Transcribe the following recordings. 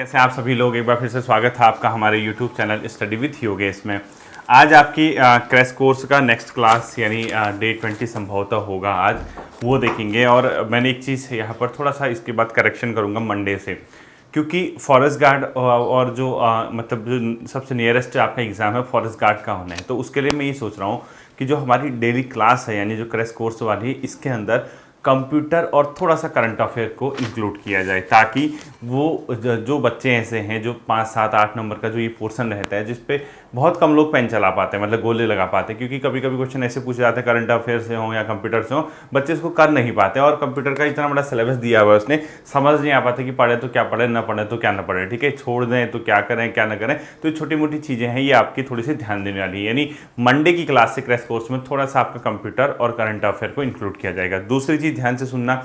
कैसे आप सभी लोग, एक बार फिर से स्वागत है आपका हमारे YouTube channel study with Yogesh में। आज आपकी क्रैश कोर्स का नेक्स्ट क्लास यानी डे 20 संभवतः होगा आज, वो देखेंगे। और मैंने एक चीज़ यहाँ पर थोड़ा सा इसके बाद करेक्शन करूँगा मंडे से, क्योंकि फॉरेस्ट गार्ड और जो मतलब जो सबसे नियरेस्ट आपका एग्ज़ाम है फॉरेस्ट गार्ड का होना है, तो उसके लिए मैं ये सोच रहा हूँ कि जो हमारी डेली क्लास है यानी जो क्रैश कोर्स वाली, इसके अंदर कंप्यूटर और थोड़ा सा करंट अफेयर को इंक्लूड किया जाए, ताकि वो जो बच्चे ऐसे हैं जो 5, 7, 8 नंबर का जो ये पोर्शन रहता है जिस पे बहुत कम लोग पेन चला पाते हैं, मतलब गोले लगा पाते हैं, क्योंकि कभी कभी क्वेश्चन ऐसे पूछे जाते हैं करंट अफेयर से हो या कंप्यूटर से हो, बच्चे इसको कर नहीं पाते। और कंप्यूटर का इतना बड़ा सिलेबस दिया हुआ है, उसने समझ नहीं आ पाते कि पढ़े तो क्या पढ़े, ना पढ़े तो क्या ना पढ़े, ठीक है, छोड़ दें तो क्या करें क्या ना करें। तो ये छोटी मोटी चीज़ें हैं, ये आपकी थोड़ी सी ध्यान देने वाली है। यानी मंडे की क्लास से क्रैश कोर्स में थोड़ा सा आपका कंप्यूटर और करंट अफेयर को इंक्लूड किया जाएगा। दूसरी चीज़ ध्यान से सुनना,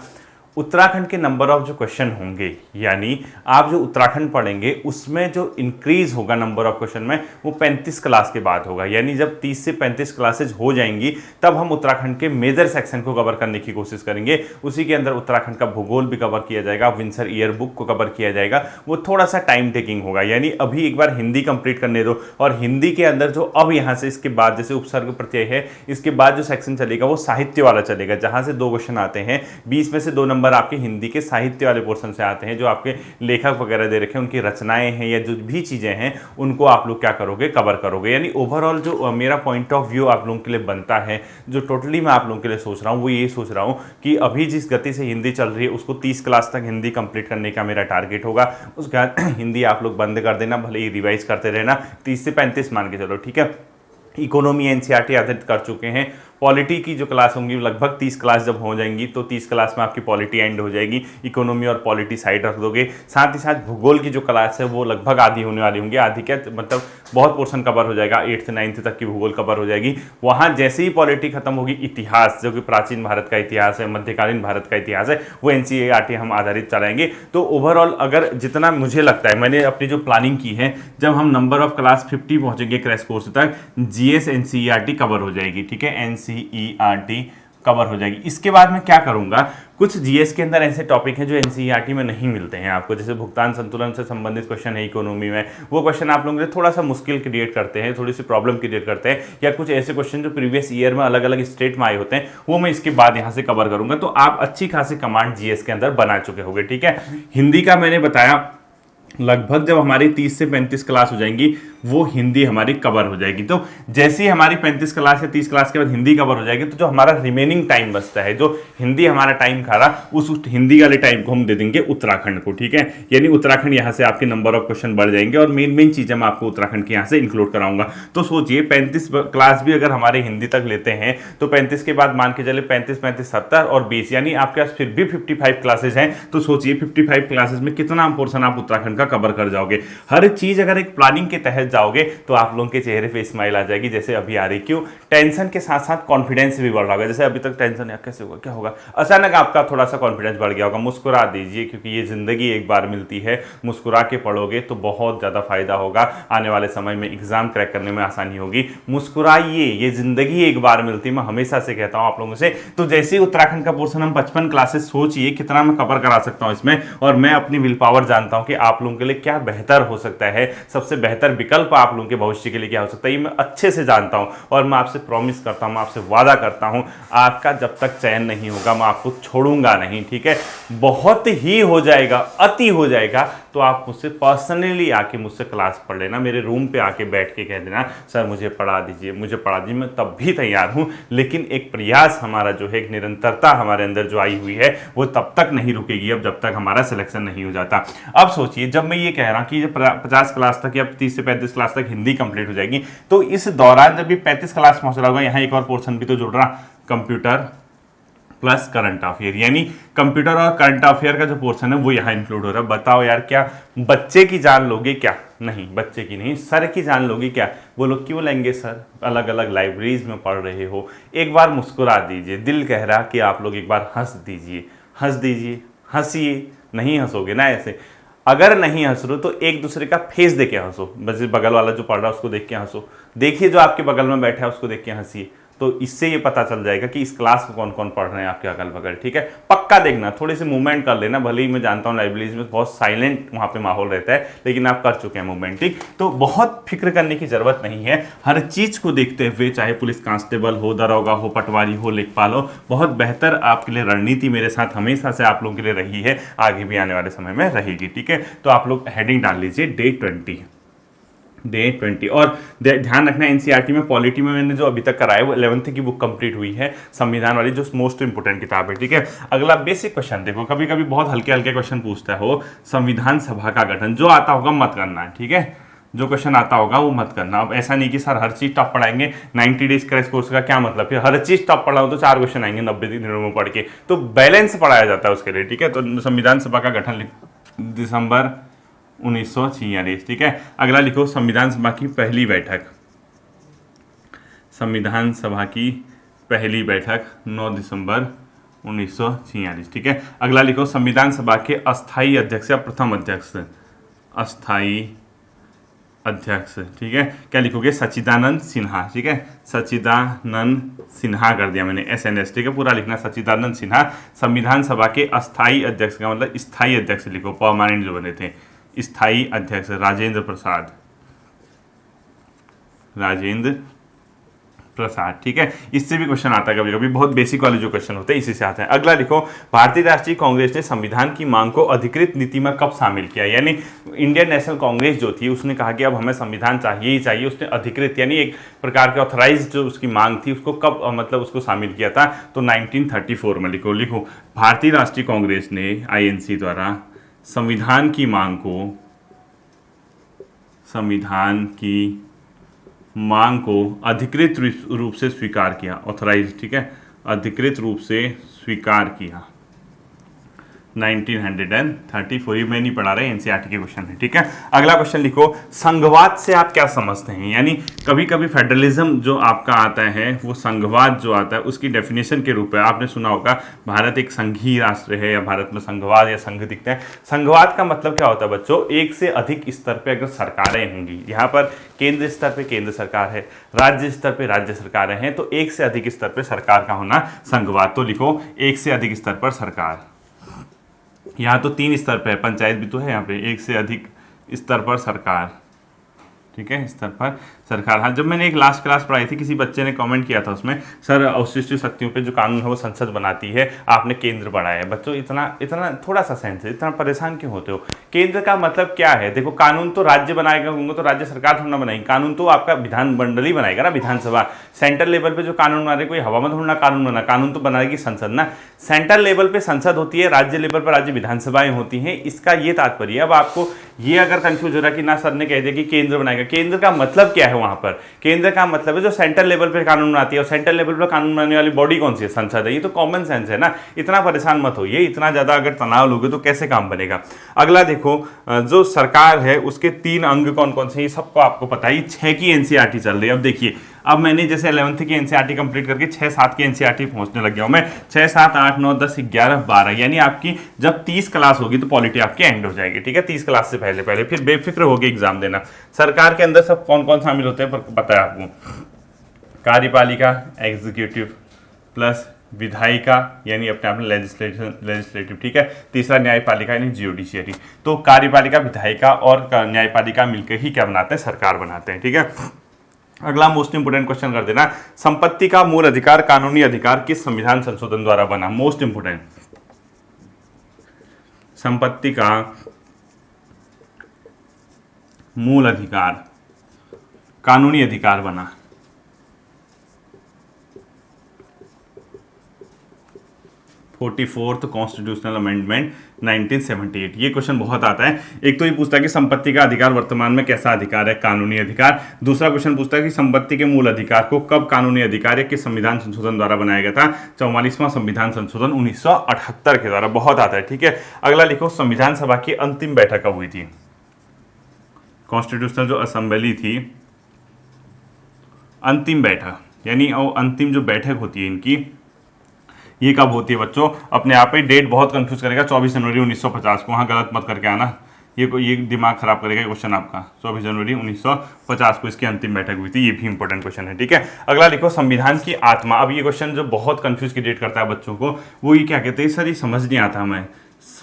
उत्तराखंड के नंबर ऑफ जो क्वेश्चन होंगे, यानी आप जो उत्तराखंड पढ़ेंगे उसमें जो इंक्रीज होगा नंबर ऑफ क्वेश्चन में, वो 35 क्लास के बाद होगा। यानी जब 30 से 35 क्लासेज हो जाएंगी तब हम उत्तराखंड के मेजर सेक्शन को कवर करने की कोशिश करेंगे। उसी के अंदर उत्तराखंड का भूगोल भी कवर किया जाएगा, विंसर ईयर बुक को कवर किया जाएगा। वो थोड़ा सा टाइम टेकिंग होगा, यानी अभी एक बार हिंदी कंप्लीट करने दो, और हिंदी के अंदर जो अब यहाँ से इसके बाद जैसे उपसर्ग प्रत्यय है, इसके बाद जो सेक्शन चलेगा वो साहित्य वाला चलेगा, जहाँ से 2 क्वेश्चन आते हैं, 20 में से 2 नंबर आपके हिंदी के साहित्य वाले पोर्शन से आते हैं। जो आपके लेखक वगैरह दे रखे हैं उनकी रचनाएं हैं या जो भी चीजें हैं उनको आप लोग क्या करोगे, कवर करोगे। यानी ओवरऑल जो मेरा पॉइंट ऑफ व्यू आप लोगों के लिए बनता है, जो टोटली मैं आप लोगों के लिए सोच रहा हूँ, वो ये सोच रहा हूँ कि अभी जिस गति से हिंदी चल रही है उसको 30 क्लास तक हिंदी कंप्लीट करने का मेरा टारगेट होगा। उसके बाद हिंदी आप लोग बंद कर देना, भले ही रिवाइज करते रहना, 30 से 35 मान के चलो, ठीक है। इकोनॉमी एनसीईआरटी आधारित कर चुके हैं। पॉलिटी की जो क्लास होंगी लगभग 30 क्लास जब हो जाएंगी तो 30 क्लास में आपकी पॉलिटी एंड हो जाएगी, इकोनॉमी और पॉलिटी साइड रख दोगे। साथ ही साथ भूगोल की जो क्लास है वो लगभग आधी होने वाली होंगी, आधी क्या मतलब बहुत पोर्शन कवर हो जाएगा, 8th से 9th तक की भूगोल कवर हो जाएगी। वहाँ जैसे ही पॉलिटी खत्म होगी, इतिहास जो कि प्राचीन भारत का इतिहास है, मध्यकालीन भारत का इतिहास है, वो एनसीईआरटी हम आधारित चलाएंगे। तो ओवरऑल अगर जितना मुझे लगता है, मैंने अपनी जो प्लानिंग की है, जब हम नंबर ऑफ क्लास 50 पहुंचेंगे क्रैश कोर्स तक, जीएस एनसीईआरटी कवर हो जाएगी, ठीक है, एनसीईआरटी कवर हो जाएगी। इसके बाद मैं क्या करूंगा, कुछ जीएस के अंदर ऐसे टॉपिक हैं जो एनसीईआरटी में नहीं मिलते हैं आपको, जैसे भुगतान संतुलन से संबंधित क्वेश्चन है इकोनॉमी में, वो क्वेश्चन आप लोगों के लिए थोड़ा सा मुश्किल क्रिएट करते हैं, थोड़ी सी प्रॉब्लम क्रिएट करते हैं, या कुछ ऐसे क्वेश्चन जो प्रीवियस ईयर में अलग अलग स्टेट में आए होते हैं, वो मैं इसके बाद यहाँ से कवर करूंगा। तो आप अच्छी खासी कमांड जीएस के अंदर बना चुके होंगे, ठीक है। हिंदी का मैंने बताया लगभग जब हमारी 30 से 35 क्लास हो जाएंगी वो हिंदी हमारी कवर हो जाएगी। तो जैसे ही हमारी 35 क्लास या 30 क्लास के बाद हिंदी कवर हो जाएगी, तो जो हमारा रिमेनिंग टाइम बचता है, जो हिंदी हमारा टाइम खा रहा, उस हिंदी वाले टाइम को हम दे देंगे उत्तराखंड को, ठीक है। यानी उत्तराखंड यहाँ से आपके नंबर ऑफ क्वेश्चन बढ़ जाएंगे, और मेन चीजें मैं आपको उत्तराखंड के यहाँ से इंक्लूड कराऊंगा। तो सोचिए 35 क्लास भी अगर हमारे हिंदी तक लेते हैं तो 35 के बाद मान के चले 35, 35, 70 और 20, यानी आपके पास फिर भी 55 क्लासेज हैं। तो सोचिए 55 क्लासेज में कितना पोर्शन आप उत्तराखंड का कवर कर जाओगे। हर चीज अगर एक प्लानिंग के तहत जाओगे तो आप लोगों के चेहरे पे स्माइल आ जाएगी, जैसे अभी आ रही। क्यों? टेंशन के साथ साथ कॉन्फिडेंस भी बढ़ रहा होगा। जैसे अभी तक टेंशन है, कैसे होगा, क्या होगा, अचानक आपका थोड़ा सा कॉन्फिडेंस बढ़ गया होगा। मुस्कुरा दीजिए, क्योंकि ये जिंदगी एक बार मिलती है, मुस्कुरा के पढ़ोगे तो बहुत ज्यादा फायदा होगा। आने वाले समय में एग्जाम क्रैक करने में आसानी होगी। मुस्कुराइए, ये जिंदगी एक बार मिलती है, मैं हमेशा से कहता हूं आप लोगों से। तो जैसे ही उत्तराखंड का पोर्शन हम 55 क्लासेस, सोचिए कितना मैं कवर करा सकता हूं इसमें, और मैं अपनी विल पावर जानता हूं कि आप लोगों के लिए क्या बेहतर हो सकता है, सबसे बेहतर विकल्प आप लोगों के भविष्य के लिए क्या हो सकता है, ये मैं अच्छे से जानता हूं। और मैं आपसे प्रॉमिस करता हूं, मैं आपसे वादा करता हूं, आपका जब तक चयन नहीं होगा मैं आपको छोड़ूंगा नहीं, ठीक है। बहुत ही हो जाएगा, अति हो जाएगा तो आप मुझसे पर्सनली आके मुझसे क्लास पढ़ लेना, मेरे रूम पे आके बैठ के कह देना सर मुझे पढ़ा दीजिए, मुझे पढ़ा दीजिए, मैं तब भी तैयार हूं। लेकिन एक प्रयास हमारा जो है, एक निरंतरता हमारे अंदर जो आई हुई है, वो तब तक नहीं रुकेगी अब जब तक हमारा सिलेक्शन नहीं हो जाता। अब सोचिए, जब मैं ये कह रहा हूं कि 50 क्लास तक या 30 से 35 क्लास तक हिंदी कंप्लीट हो जाएगी, तो इस दौरान जब भी 35 क्लास पहुंच रहा होगा, यहाँ एक और पोर्शन भी तो जुड़ रहा, कंप्यूटर प्लस करंट अफेयर, यानी कंप्यूटर और करंट अफेयर का जो पोर्शन है वो यहाँ इंक्लूड हो रहा है। बताओ यार, क्या बच्चे की जान लोगे क्या? नहीं, बच्चे की नहीं, सर की जान लोगे क्या? वो लोग क्यों लेंगे सर, अलग अलग लाइब्रेरीज में पढ़ रहे हो, एक बार मुस्कुरा दीजिए, दिल कह रहा कि आप लोग एक बार हंस दीजिए, हंस दीजिए, हंसिए। नहीं हंसोगे ना ऐसे, अगर नहीं हंस रहे तो एक दूसरे का फेस देख के हंसो, बस बगल वाला जो पढ़ रहा है उसको देख के हंसो, देखिए जो आपके बगल में बैठा है उसको देख के हंसिए, तो इससे ये पता चल जाएगा कि इस क्लास में कौन कौन पढ़ रहे हैं आपके अगल बगल, ठीक है। पक्का देखना, थोड़ी सी मूवमेंट कर लेना, भले ही मैं जानता हूँ लाइब्रेरीज में बहुत साइलेंट वहाँ पे माहौल रहता है, लेकिन आप कर चुके हैं मूवमेंट, ठीक। तो बहुत फिक्र करने की जरूरत नहीं है, हर चीज़ को देखते हुए, चाहे पुलिस कांस्टेबल हो, दरोगा हो, पटवारी हो, लेखपाल हो, बहुत बेहतर आपके लिए रणनीति मेरे साथ हमेशा से आप लोगों के लिए रही है, आगे भी आने वाले समय में रहेगी, ठीक है। तो आप लोग हेडिंग डाल लीजिए डे 20, डे 20। और ध्यान रखना एनसीईआरटी में पॉलिटी में मैंने जो अभी तक कराया वो 11th की बुक कंप्लीट हुई है, संविधान वाली, जो मोस्ट इंपोर्टेंट किताब है, ठीक है। अगला बेसिक क्वेश्चन देखो, कभी कभी बहुत हल्के हल्के क्वेश्चन पूछता हो, संविधान सभा का गठन, जो आता होगा मत करना है, ठीक है। जो क्वेश्चन आता होगा वो मत करना। अब ऐसा नहीं कि सर हर चीज टॉप पढ़ाएंगे, 90 डेज क्रैश कोर्स का क्या मतलब, फिर हर चीज टॉप पढ़ाओ तो 4 क्वेश्चन आएंगे 90 दिनों में पढ़ के, तो बैलेंस पढ़ाया जाता है उसके लिए, ठीक है। तो संविधान सभा का गठन दिसंबर 1946, ठीक है। अगला लिखो संविधान सभा की पहली बैठक, संविधान सभा की पहली बैठक 9 दिसंबर 1946, ठीक है। अगला लिखो संविधान सभा के अस्थाई अध्यक्ष या प्रथम अध्यक्ष, अस्थाई अध्यक्ष, ठीक है। क्या लिखोगे, सच्चिदानंद सिन्हा, ठीक है। सच्चिदानंद सिन्हा कर दिया मैंने, SNS, ठीक है। पूरा लिखना सच्चिदानंद सिन्हा। संविधान सभा के अस्थाई अध्यक्ष का मतलब स्थायी अध्यक्ष लिखो, परमानेंट जो बने थे, स्थायी अध्यक्ष राजेंद्र प्रसाद, राजेंद्र प्रसाद, ठीक है। इससे भी क्वेश्चन आता है कभी कभी, बहुत बेसिक वाले जो क्वेश्चन होते हैं इसी से आते हैं। अगला लिखो, भारतीय राष्ट्रीय कांग्रेस ने संविधान की मांग को अधिकृत नीति में कब शामिल किया, यानी इंडियन नेशनल कांग्रेस जो थी उसने कहा कि अब हमें संविधान चाहिए ही चाहिए, उसने अधिकृत यानी एक प्रकार के ऑथराइज जो उसकी मांग थी उसको कब मतलब उसको शामिल किया था, तो 1934 में। लिखो भारतीय राष्ट्रीय कांग्रेस ने INC द्वारा संविधान की मांग को, संविधान की मांग को अधिकृत रूप से स्वीकार किया, ऑथराइज, ठीक है, अधिकृत रूप से स्वीकार किया 1934। में नहीं पढ़ा रहे, एनसीईआरटी के क्वेश्चन है, ठीक है। अगला क्वेश्चन लिखो, संघवाद से आप क्या समझते हैं, यानी कभी कभी फेडरलिज्म जो आपका आता है वो संघवाद जो आता है उसकी डेफिनेशन के रूप में आपने सुना होगा, भारत एक संघीय राष्ट्र है या भारत में संघवाद या संघ दिखते हैं। संघवाद का मतलब क्या होता है बच्चों, एक से अधिक स्तर पे अगर सरकारें होंगी, यहाँ पर केंद्र स्तर पे केंद्र सरकार है, राज्य स्तर पे राज्य सरकारें हैं, तो एक से अधिक स्तर पे सरकार का होना संघवाद। तो लिखो एक से अधिक स्तर पर सरकार, यहाँ तो 3 स्तर पे है, पंचायत भी तो है यहाँ पे, एक से अधिक स्तर पर सरकार, ठीक है, स्तर पर सरकार। हाँ, जब मैंने एक लास्ट क्लास पढ़ाई थी किसी बच्चे ने कमेंट किया था उसमें, सर अवशिष्ट शक्तियों पे जो कानून है वो संसद बनाती है, आपने केंद्र बढ़ाया है। बच्चों इतना इतना थोड़ा सा सेंस है, इतना परेशान क्यों होते हो, केंद्र का मतलब क्या है, देखो कानून तो राज्य बनाएगा होंगे, तो राज्य सरकार थोड़ा बनाएगी, कानून तो आपका विधान मंडल ही बनाएगा ना, विधानसभा। सेंट्रल लेवल पे जो कानून बना रहे, कोई हवा में थोड़ा कानून बना, कानून तो बनाएगी संसद ना। सेंट्रल लेवल पे संसद होती है, राज्य लेवल पर राज्य विधानसभाएं होती हैं, इसका ये तात्पर्य। अब आपको ये अगर कंफ्यूज हो रहा है कि ना सर ने कह दिया कि केंद्र बनाएगा, केंद्र का मतलब क्या है वहां पर, केंद्र का मतलब है जो सेंट्रल लेवल पे कानून बनाती है, और सेंट्रल लेवल पर कानून बनाने वाली बॉडी कौन सी है, संसद है। ये तो कॉमन सेंस है ना, इतना परेशान मत होइए, इतना ज्यादा अगर तनाव लोगे तो कैसे काम बनेगा। अगला देखो, जो सरकार है उसके 3 अंग कौन कौन से, ये सबको आपको पता है, 6 की एनसीईआरटी चल रही है। अब देखिए, अब मैंने जैसे 11th की एनसीईआरटी कंप्लीट करके 6-7 की एनसीईआरटी पहुंचने लग गया हूं मैं, 6, 7, 8, 9, 10, 11, 12, यानी आपकी जब 30 क्लास होगी तो पॉलिटी आपकी एंड हो जाएगी, ठीक है। 30 क्लास से पहले पहले फिर बेफिक्र होगी एग्जाम देना। सरकार के अंदर सब कौन कौन शामिल होते हैं पता है आपको, कार्यपालिका एग्जीक्यूटिव प्लस विधायिका यानी अपने आप में लेजिस्लेटिव, ठीक है। तीसरा न्यायपालिका यानी जुडिशियरी। तो कार्यपालिका, विधायिका और न्यायपालिका मिलकर ही क्या बनाते हैं, सरकार बनाते हैं, ठीक है। अगला मोस्ट इंपोर्टेंट क्वेश्चन कर देना, संपत्ति का मूल अधिकार कानूनी अधिकार किस संविधान संशोधन द्वारा बना, मोस्ट इंपोर्टेंट। संपत्ति का मूल अधिकार कानूनी अधिकार बना, फोर्थ कॉन्स्टिट्यूशनल अमेंडमेंट 1978। ये क्वेश्चन बहुत आता है। एक तो ये पूछता है कि संपत्ति का अधिकार वर्तमान में कैसा अधिकार है, कानूनी अधिकार। दूसरा क्वेश्चन पूछता है कि संपत्ति के मूल अधिकार को कब कानूनी अधिकार या किस संविधान संशोधन द्वारा बनाया गया था, 44वां संविधान संशोधन 1978 के द्वारा। बहुत आता है, ठीक है। अगला लिखो, संविधान सभा की अंतिम बैठक कब हुई थी, कॉन्स्टिट्यूशनल जो असेंबली थी, अंतिम बैठक यानी अंतिम जो बैठक होती है इनकी, ये कब होती है बच्चों, अपने आप ही डेट बहुत कंफ्यूज करेगा, 24 जनवरी 1950 को, वहाँ गलत मत करके आना, ये दिमाग खराब करेगा क्वेश्चन आपका। 24 जनवरी 1950 को इसकी अंतिम बैठक हुई थी। ये भी इंपॉर्टेंट क्वेश्चन है, ठीक है। अगला लिखो संविधान की आत्मा। अब ये क्वेश्चन जो बहुत कंफ्यूज क्रिएट करता है बच्चों को, वो ये क्या कहते हैं सर, ये समझ नहीं आता हमें,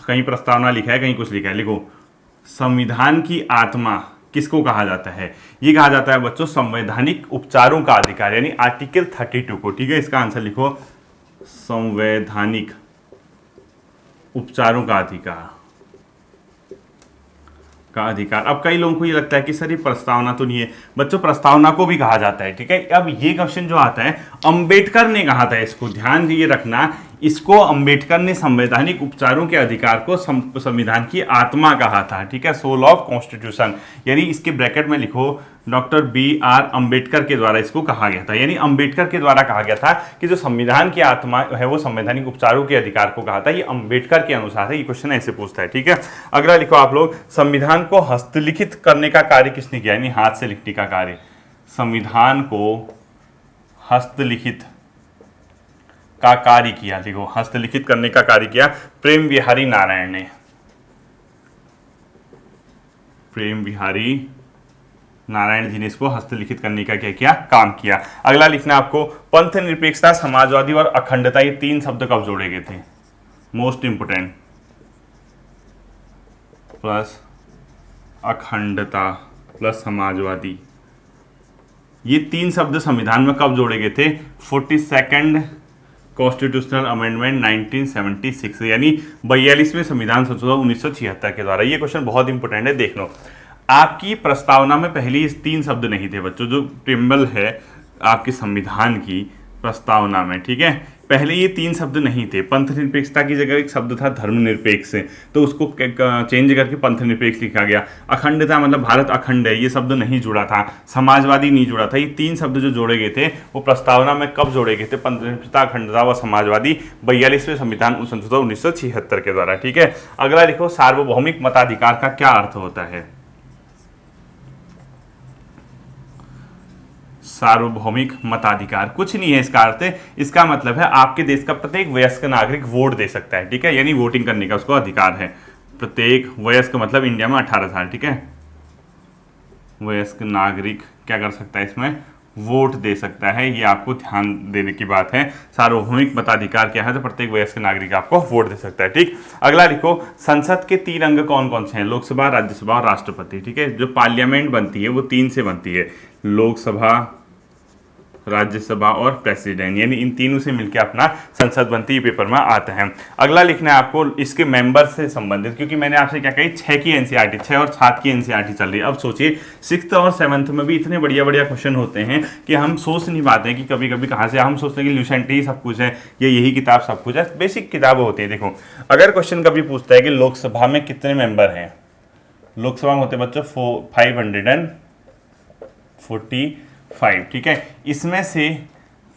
कहीं प्रस्तावना लिखा है कहीं कुछ लिखा है। लिखो संविधान की आत्मा किसको कहा जाता है? ये कहा जाता है बच्चों संवैधानिक उपचारों का अधिकार, यानी आर्टिकल 32 को, ठीक है। इसका आंसर लिखो संवैधानिक उपचारों का अधिकार। अब कई लोगों को ये लगता है कि सर ये प्रस्तावना तो नहीं है। बच्चों प्रस्तावना को भी कहा जाता है, ठीक है। अब ये क्वेश्चन जो आता है, अंबेडकर ने कहा था, इसको ध्यान दिए रखना, इसको अंबेडकर ने संवैधानिक उपचारों के अधिकार को संविधान की आत्मा कहा था, ठीक है, सोल ऑफ कॉन्स्टिट्यूशन। यानी इसके ब्रैकेट में लिखो डॉक्टर BR अंबेडकर के द्वारा इसको कहा गया था, यानी अंबेडकर के द्वारा कहा गया था कि जो संविधान की आत्मा है वो संवैधानिक उपचारों के अधिकार को कहा था। ये अंबेडकर के अनुसार है, ये क्वेश्चन ऐसे पूछता है, ठीक है। अगला लिखो आप लोग, संविधान को हस्तलिखित करने का कार्य किसने किया, यानी हाथ से लिखने का कार्य। संविधान को हस्तलिखित का कार्य किया, देखो हस्तलिखित करने का कार्य किया प्रेम बिहारी नारायण ने। प्रेम बिहारी नारायण जी ने इसको हस्तलिखित करने का क्या किया, काम किया। अगला लिखना आपको, पंथ निरपेक्षता, समाजवादी और अखंडता, ये 3 शब्द कब जोड़े गए थे? मोस्ट इंपोर्टेंट, प्लस अखंडता प्लस समाजवादी, ये 3 शब्द संविधान में कब जोड़े गए थे? 42nd कॉन्स्टिट्यूशनल अमेंडमेंट 1976, यानी 42वें संविधान संशोधन 1976 के द्वारा। ये क्वेश्चन बहुत इंपॉर्टेंट है, देख लो। आपकी प्रस्तावना में पहले इस 3 शब्द नहीं थे बच्चों, जो प्रिम्बल है आपके संविधान की प्रस्तावना में, ठीक है। पहले ये 3 शब्द नहीं थे। पंथ निरपेक्षता की जगह एक शब्द था धर्मनिरपेक्ष, तो उसको चेंज करके पंथ निरपेक्ष लिखा गया। अखंडता मतलब भारत अखंड है, ये शब्द नहीं जुड़ा था। समाजवादी नहीं जुड़ा था। ये 3 शब्द जो जोड़े गए थे वो प्रस्तावना में कब जोड़े गए थे? पंथ निरपेक्षता, अखंडता व समाजवादी 42वें संविधान संशोधन 1976 के द्वारा, ठीक है। अगला लिखो, सार्वभौमिक मताधिकार का क्या अर्थ होता है? सार्वभौमिक मताधिकार कुछ नहीं है इसका अर्थ, इसका मतलब है आपके देश का प्रत्येक वयस्क नागरिक वोट दे सकता है, ठीक है, यानी वोटिंग करने का उसको अधिकार है। प्रत्येक वयस्क मतलब इंडिया में 18 साल, ठीक है, वयस्क नागरिक क्या कर सकता है, इसमें वोट दे सकता है। ये आपको ध्यान देने की बात है। सार्वभौमिक मताधिकार क्या है? तो प्रत्येक वयस्क नागरिक आपको वोट दे सकता है, ठीक। अगला लिखो, संसद के 3 अंग कौन कौन से हैं? लोकसभा, राज्यसभा और राष्ट्रपति, ठीक है। जो पार्लियामेंट बनती है वो 3 से बनती है, लोकसभा, राज्यसभा और प्रेसिडेंट, यानी इन तीनों से मिलकर अपना संसद बनती है, पेपर में आता है। अगला लिखना है आपको इसके मेंबर से संबंधित, क्योंकि मैंने आपसे क्या कही 6 की एनसीईआरटी, 6 और 7 की एनसीईआरटी चल रही है। अब सोचिए 6th और 7th में भी इतने बढ़िया बढ़िया क्वेश्चन होते हैं कि हम सोच नहीं पाते हैं कि कभी कभी कहाँ से हम सोचते हैं कि ल्यूसेंट ही सब कुछ है, ये यही किताब सब कुछ है। बेसिक किताबें होती है। देखो अगर क्वेश्चन कभी पूछता है कि लोकसभा में कितने मेंबर हैं, लोकसभा में होते हैं बच्चों 545, ठीक है। इसमें से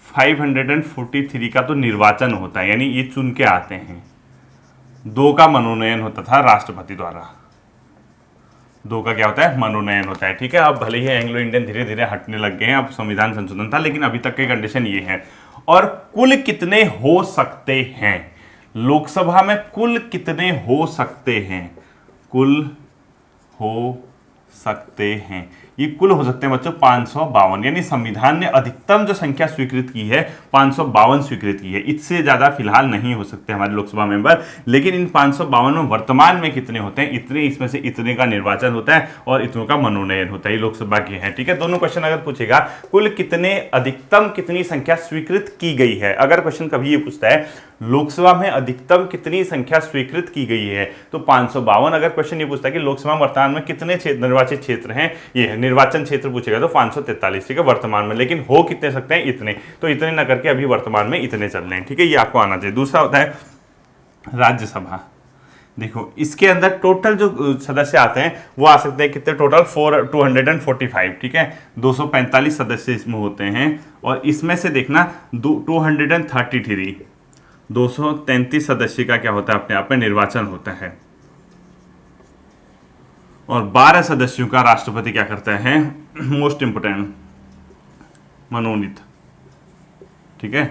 543 का तो निर्वाचन होता है, यानी ये चुन के आते हैं। 2 का मनोनयन होता था राष्ट्रपति द्वारा, 2 का क्या होता है? मनोनयन होता है, ठीक है। अब भले ही एंग्लो इंडियन धीरे धीरे हटने लग गए हैं, अब संविधान संशोधन था, लेकिन अभी तक की कंडीशन ये है। और कुल कितने हो सकते हैं लोकसभा में? कुल कितने हो सकते हैं? कुल हो सकते हैं, ये कुल हो सकते हैं बच्चों 552, यानी संविधान ने अधिकतम जो संख्या स्वीकृत की है 552 स्वीकृत की है। इससे ज्यादा फिलहाल नहीं हो सकते हमारे लोकसभा मेंबर। लेकिन इन 552 में वर्तमान में कितने होते हैं? इतने, इसमें से इतने का निर्वाचन होता है और इतनों का मनोनयन होता है। ये लोकसभा के हैं, ठीक है। दोनों क्वेश्चन अगर पूछेगा कुल कितने, अधिकतम कितनी संख्या स्वीकृत की गई है, अगर क्वेश्चन कभी ये पूछता है लोकसभा में अधिकतम कितनी संख्या स्वीकृत की गई है तो 552। अगर क्वेश्चन ये पूछता है कि लोकसभा वर्तमान में कितने निर्वाचित क्षेत्र हैं, ये निर्वाचन क्षेत्र पूछेगा तो 543, ठीक है, वर्तमान में। लेकिन हो कितने सकते हैं? इतने, तो इतने ना करके अभी वर्तमान में इतने चल रहे हैं, ठीक है, ये आपको आना चाहिए। दूसरा होता है राज्यसभा। देखो इसके अंदर टोटल जो सदस्य आते हैं वो आ सकते हैं कितने? टोटल 245, ठीक है, 245 सदस्य इसमें होते हैं। और इसमें से देखना 233 सदस्य का क्या होता है? अपने आप में निर्वाचन होता है। और 12 सदस्यों का राष्ट्रपति क्या करता है? मोस्ट इंपोर्टेंट, मनोनीत, ठीक है।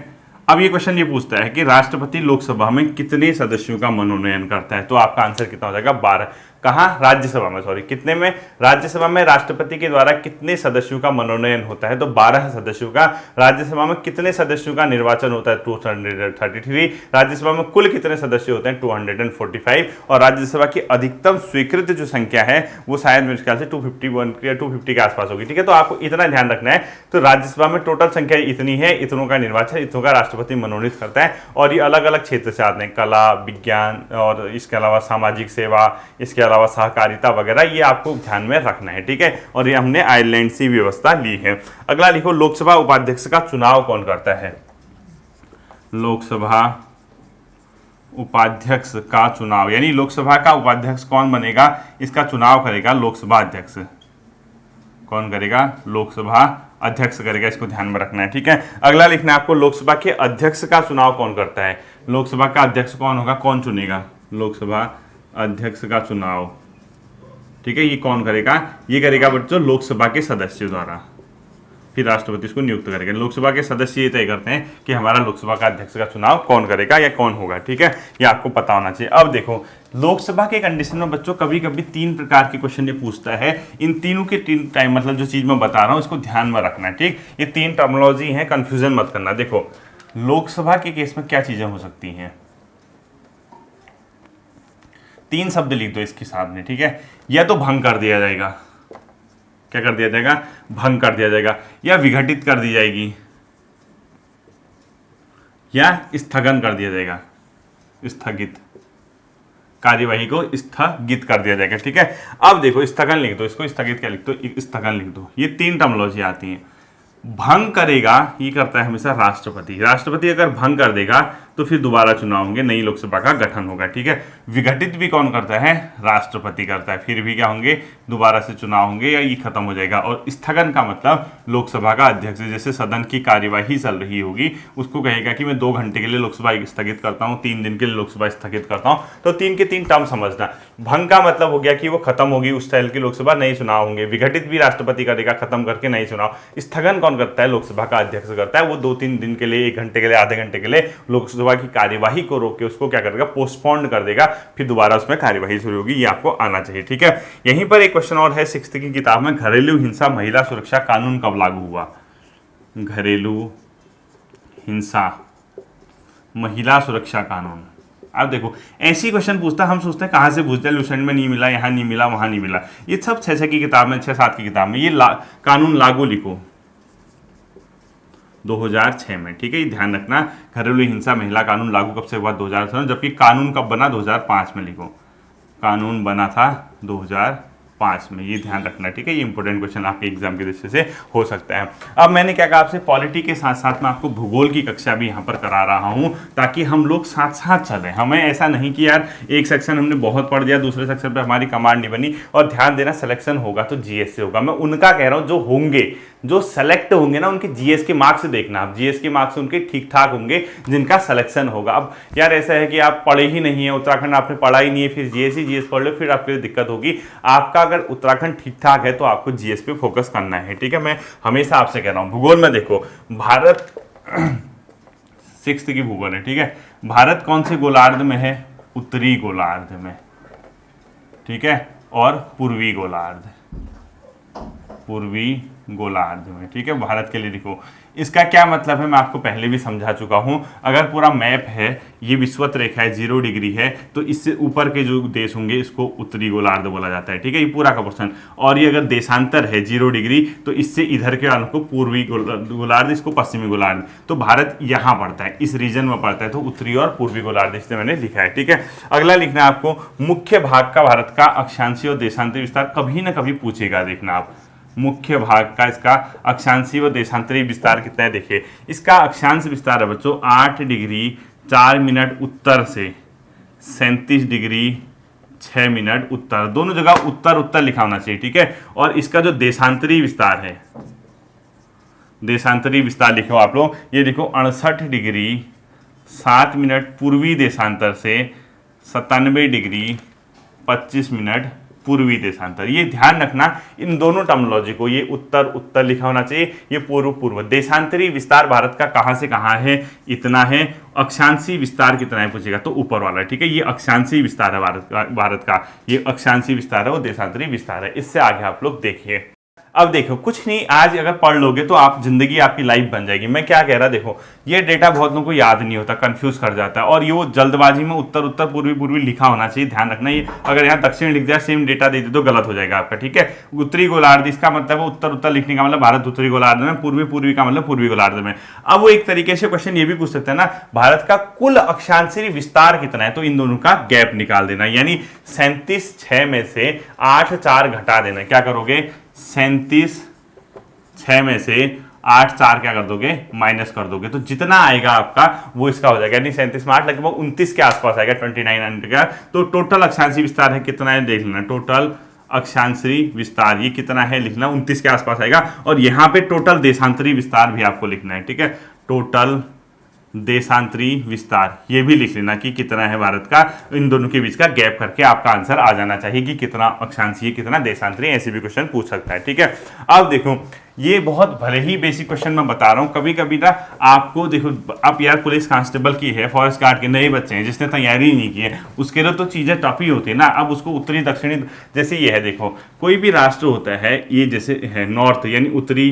अब ये क्वेश्चन ये पूछता है कि राष्ट्रपति लोकसभा में कितने सदस्यों का मनोनयन करता है, तो आपका आंसर कितना हो जाएगा? 12। कहाँ, राज्यसभा में, सॉरी कितने में, राज्यसभा में राष्ट्रपति के द्वारा कितने सदस्यों का मनोनयन होता है, तो 12 सदस्यों का। राज्यसभा में कितने सदस्यों का निर्वाचन होता है, 233। राज्यसभा में कुल कितने सदस्य होते हैं, 245। और राज्यसभा की अधिकतम स्वीकृत जो संख्या है वो शायद मेरे ख्याल से 251 या 250 के आसपास होगी, ठीक है। तो आपको इतना ध्यान रखना है। तो राज्यसभा में टोटल संख्या इतनी है, इतनों का निर्वाचन, इतनों का राष्ट्रपति मनोनीत करता है। और ये अलग अलग क्षेत्र से आते हैं, कला, विज्ञान और इसके अलावा सामाजिक सेवा, इसके अलावा सहकारिता वगैरह, ये आपको ध्यान में रखना है, ठीक है। और ये हमने आयरलैंड से व्यवस्था ली है। अगला लिखो, लोकसभा उपाध्यक्ष का चुनाव कौन करता है। लोकसभा उपाध्यक्ष का चुनाव, यानी लोकसभा का उपाध्यक्ष कौन बनेगा, इसका चुनाव करेगा लोकसभा अध्यक्ष। कौन करेगा, लोकसभा अध्यक्ष करेगा, इसको ध्यान में रखना है, ठीक है। अगला लिखना है आपको, लोकसभा के अध्यक्ष का चुनाव कौन करता है। लोकसभा का अध्यक्ष कौन होगा, कौन चुनेगा, लोकसभा अध्यक्ष का चुनाव, ठीक है। ये कौन करेगा, ये करेगा बच्चों लोकसभा के सदस्यों द्वारा, फिर राष्ट्रपति इसको नियुक्त करेगा। लोकसभा के सदस्य ये तय करते हैं कि हमारा लोकसभा का अध्यक्ष का चुनाव कौन करेगा या कौन होगा, ठीक है। ये आपको पता होना चाहिए। अब देखो, लोकसभा के कंडीशन में बच्चों कभी कभी 3 प्रकार के क्वेश्चन ये पूछता है। इन तीनों के 3 टाइम, मतलब जो चीज मैं बता रहा हूँ इसको ध्यान में रखना है, ठीक। ये 3 टर्मिनोलॉजी है, कंफ्यूजन मत करना। देखो, लोकसभा के केस में क्या चीजें हो सकती हैं, 3 शब्द लिख दो इसके सामने, ठीक है। या तो भंग कर दिया जाएगा, क्या कर दिया जाएगा, भंग कर दिया जाएगा, या विघटित कर दी जाएगी, या स्थगन कर दिया जाएगा, स्थगित, कार्यवाही को स्थगित कर दिया जाएगा, ठीक है। अब देखो, स्थगन लिख दो, इसको स्थगित क्या लिख दो, स्थगन लिख दो। ये 3 टर्मिनोलॉजी आती हैं। भंग करेगा, ये करता है हमेशा राष्ट्रपति। राष्ट्रपति अगर भंग कर देगा तो फिर दोबारा चुनाव होंगे, नई लोकसभा का गठन होगा, ठीक है। विघटित भी कौन करता है, राष्ट्रपति करता है, फिर भी क्या होंगे, दोबारा से चुनाव होंगे या ये खत्म हो जाएगा। और स्थगन का मतलब लोकसभा का अध्यक्ष, जैसे सदन की कार्यवाही चल रही होगी, उसको कहेगा कि मैं 2 घंटे के लिए लोकसभा स्थगित करता हूँ, 3 दिन के लिए लोकसभा स्थगित करता हूँ। तो 3 के 3 टर्म समझना। भंग का मतलब हो गया कि वो खत्म होगी, उस स्टाइल की लोकसभा, नए चुनाव होंगे। विघटित भी राष्ट्रपति करेगा, खत्म करके नए चुनाव। स्थगन कौन करता है, लोकसभा का अध्यक्ष करता है। वो 2-3 दिन के लिए, 1 घंटे के लिए, आधे घंटे के लिए लोकसभा की कार्यवाही को रोक के उसको क्या करेगा, पोस्टपोन कर देगा, फिर दोबारा उसमें कार्यवाही शुरू होगी। ये आपको आना चाहिए, ठीक है। यहीं पर एक क्वेश्चन और है 6th की किताब में, घरेलू हिंसा महिला सुरक्षा कानून कब लागू हुआ। घरेलू हिंसा महिला सुरक्षा कानून। अब देखो, ऐसी क्वेश्चन पूछता, हम सोचते हैं कहाँ से पूछते हैं, लुसेंट में नहीं मिला, यहाँ नहीं मिला, वहां नहीं मिला। ये सब 6 की किताब में, 6-7 की किताब में ये कानून लागू लिखो 2006 में, ठीक है। ये ध्यान रखना, घरेलू हिंसा महिला कानून लागू कब से हुआ, 2006, जबकि कानून कब बना, 2005 में लिखो। कानून बना था 2005 में, ये ध्यान रखना, ठीक है। ये इंपॉर्टेंट क्वेश्चन आपके एग्जाम की दृष्टि से हो सकता है। अब मैंने क्या कहा आपसे, पॉलिटी के साथ साथ मैं आपको भूगोल की कक्षा भी यहाँ पर करा रहा हूँ, ताकि हम लोग साथ साथ चलें। हमें ऐसा नहीं कि यार एक सेक्शन हमने बहुत पढ़ दिया, दूसरे सेक्शन पर हमारी कमांड नहीं बनी। और ध्यान देना, सिलेक्शन होगा तो जीएस से होगा। मैं उनका कह रहा हूँ जो होंगे, जो सेलेक्ट होंगे ना, उनके जीएस के मार्क्स देखना आप। जीएस के मार्क्स उनके ठीक ठाक होंगे जिनका सिलेक्शन होगा। अब यार ऐसा है कि आप पढ़े ही नहीं है, उत्तराखंड आपने पढ़ा ही नहीं है, फिर जीएस ही जीएस पढ़ लो, फिर आपके लिए दिक्कत होगी। आपका अगर उत्तराखंड ठीक ठाक है तो आपको जीएस पे फोकस करना है, ठीक है। मैं हमेशा आपसे कह रहा हूँ, भूगोल में देखो, भारत 6th की भूगोल है, ठीक है। भारत कौन से गोलार्ध में है, उत्तरी गोलार्ध में, ठीक है, और पूर्वी गोलार्ध, पूर्वी गोलार्ध में, ठीक है। भारत के लिए लिखो। इसका क्या मतलब है मैं आपको पहले भी समझा चुका हूं। अगर पूरा मैप है, ये विषुवत रेखा है, 0 डिग्री है, तो इससे ऊपर के जो देश होंगे इसको उत्तरी गोलार्ध बोला जाता है, ठीक है। ये पूरा का पोर्शन। और ये अगर देशांतर है 0 डिग्री, तो इससे इधर के वालों को पूर्वी गोलार्ध, इसको पश्चिमी गोलार्ध। तो भारत यहाँ पड़ता है, इस रीजन में पड़ता है, तो उत्तरी और पूर्वी गोलार्ध इससे मैंने लिखा है, ठीक है। अगला लिखना है आपको, मुख्य भाग का भारत का अक्षांशीय और देशांतरी विस्तार कभी ना कभी पूछेगा, देखना आप। मुख्य भाग का इसका अक्षांशीय व देशांतरी विस्तार कितना है, देखिए। इसका अक्षांश विस्तार है बच्चों 8 डिग्री 4 मिनट उत्तर से 37 डिग्री 6 मिनट उत्तर। दोनों जगह उत्तर उत्तर लिखा होना चाहिए, ठीक है। और इसका जो देशांतरी विस्तार है, देशांतरी विस्तार लिखो आप लोग, ये देखो 68 डिग्री 7 मिनट पूर्वी देशांतर से 97 डिग्री 25 मिनट पूर्वी देशांतर। ये ध्यान रखना इन दोनों टर्मिनोलॉजी को, ये उत्तर उत्तर लिखा होना चाहिए, ये पूर्व पूर्व। देशांतरी विस्तार भारत का कहाँ से कहाँ है, इतना है। अक्षांशीय विस्तार कितना है पूछेगा तो ऊपर वाला, ठीक है। ये अक्षांशीय विस्तार है भारत का, ये अक्षांशीय विस्तार है, वो देशांतरी विस्तार है। इससे आगे आप लोग देखिए। अब देखो कुछ नहीं, आज अगर पढ़ लोगे तो आप जिंदगी आपकी लाइफ बन जाएगी। मैं क्या कह रहा, देखो ये डेटा बहुत लोगों को याद नहीं होता, कंफ्यूज कर जाता है, और ये वो जल्दबाजी में उत्तर उत्तर पूर्वी पूर्वी लिखा होना चाहिए, ध्यान रखना। ये अगर यहाँ दक्षिण लिख दिया, सेम डेटा दे दी तो गलत हो जाएगा आपका, ठीक है। उत्तरी गोलार्ध, इसका मतलब उत्तर उत्तर लिखने का मतलब भारत उत्तरी गोलार्ध में, पूर्वी पूर्वी का मतलब पूर्वी गोलार्ध में। अब वो एक तरीके से क्वेश्चन ये भी पूछ सकते हैं ना, भारत का कुल अक्षांशीय विस्तार कितना है, तो इन दोनों का गैप निकाल देना, यानी 37/6 में से 8/4 घटा देना। क्या करोगे, 37/6 में से 8/4 क्या कर दोगे, माइनस कर दोगे, तो जितना आएगा आपका वो इसका हो जाएगा, यानी 37 में 8 लगभग 29 के आसपास आएगा, 2900 का। तो टोटल अक्षांशीय विस्तार है कितना है देख लेना, टोटल अक्षांशीय विस्तार ये कितना है लिखना, 29 के आसपास आएगा। और यहाँ पे टोटल देशांतरी विस्तार भी आपको लिखना है, ठीक है। टोटल देशांतरी विस्तार ये भी लिख लेना कि कितना है भारत का, इन दोनों के बीच का गैप करके आपका आंसर आ जाना चाहिए कि कितना अक्षांशीय कितना देशांतरी, ऐसे भी क्वेश्चन पूछ सकता है, ठीक है। अब देखो ये बहुत भले ही बेसिक क्वेश्चन मैं बता रहा हूँ, कभी कभी ना आपको देखो, आप यार पुलिस कांस्टेबल की है, फॉरेस्ट गार्ड के नए बच्चे हैं जिसने तैयारी नहीं की है, उसके लिए तो चीज़ें टफ ही होती है ना। अब उसको उत्तरी दक्षिणी, जैसे ये है देखो, कोई भी राष्ट्र होता है, ये जैसे है नॉर्थ यानी उत्तरी,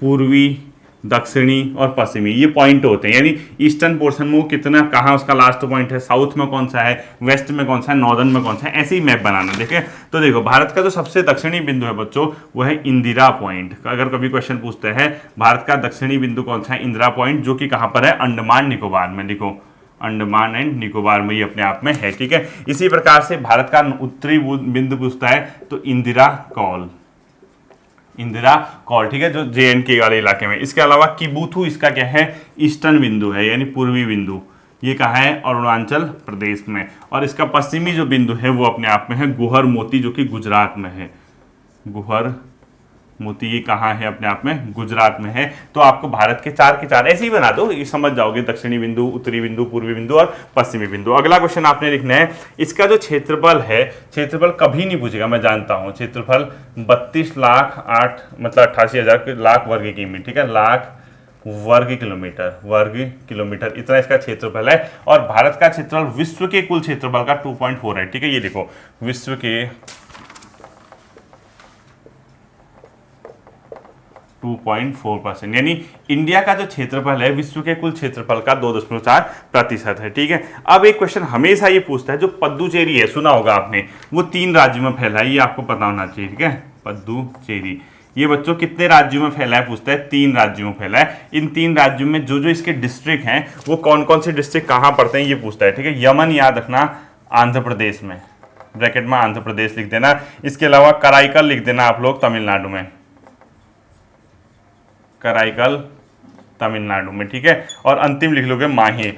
पूर्वी, दक्षिणी और पश्चिमी, ये पॉइंट होते हैं, यानी ईस्टर्न पोर्शन में वो कितना कहाँ उसका लास्ट पॉइंट है, साउथ में कौन सा है, वेस्ट में कौन सा है, नॉर्दर्न में कौन सा है, ऐसे ही मैप बनाना। देखें तो देखो भारत का जो सबसे दक्षिणी बिंदु है बच्चों वो है इंदिरा पॉइंट। अगर कभी क्वेश्चन पूछते हैं भारत का दक्षिणी बिंदु कौन सा है, इंदिरा पॉइंट, जो कि कहाँ पर है, अंडमान निकोबार में। लिखो अंडमान एंड निकोबार में, ये अपने आप में है, ठीक है। इसी प्रकार से भारत का उत्तरी बिंदु पूछता है तो इंदिरा कौल, इंदिरा कौल, ठीक है, जो JNK वाले इलाके में। इसके अलावा किबुथु इसका क्या है, ईस्टर्न बिंदु है, यानी पूर्वी बिंदु, ये कहाँ है, अरुणाचल प्रदेश में। और इसका पश्चिमी जो बिंदु है वो अपने आप में है गुहर मोती, जो कि गुजरात में है। गुहर मोती ये कहाँ है, अपने आप में गुजरात में है। तो आपको भारत के चार ऐसे ही बना दो, ये समझ जाओगे, दक्षिणी बिंदु, उत्तरी बिंदु, पूर्वी बिंदु और पश्चिमी बिंदु। अगला क्वेश्चन आपने लिखना है, इसका जो क्षेत्रफल है, क्षेत्रफल कभी नहीं पूछेगा, मैं जानता हूँ। क्षेत्रफल 32 लाख 8 मतलब 88,000 लाख वर्ग किमी, ठीक है, लाख वर्ग किलोमीटर इतना इसका क्षेत्रफल है। और भारत का क्षेत्रफल विश्व के कुल क्षेत्रफल का 2.4 है, ठीक है। ये देखो विश्व के 2.4%, यानी इंडिया का जो क्षेत्रफल है विश्व के कुल क्षेत्रफल का 2.4% है, ठीक है। अब एक क्वेश्चन हमेशा ये पूछता है, जो पद्दुचेरी है, सुना होगा आपने, वो 3 राज्यों में फैला है, ये आपको पता होना चाहिए, ठीक है। पद्दुचेरी ये बच्चों कितने राज्यों में फैला है पूछता है, 3 राज्यों में फैला है। इन 3 राज्यों में जो जो इसके डिस्ट्रिक्ट हैं वो कौन कौन से डिस्ट्रिक्ट कहाँ पड़ते हैं ये पूछता है, ठीक है। यमन याद रखना, आंध्र प्रदेश में, ब्रैकेट में आंध्र प्रदेश लिख देना। इसके अलावा कराईकल लिख देना आप लोग तमिलनाडु में, कराईकल तमिलनाडु में, ठीक है। और अंतिम लिख लोगे माहे,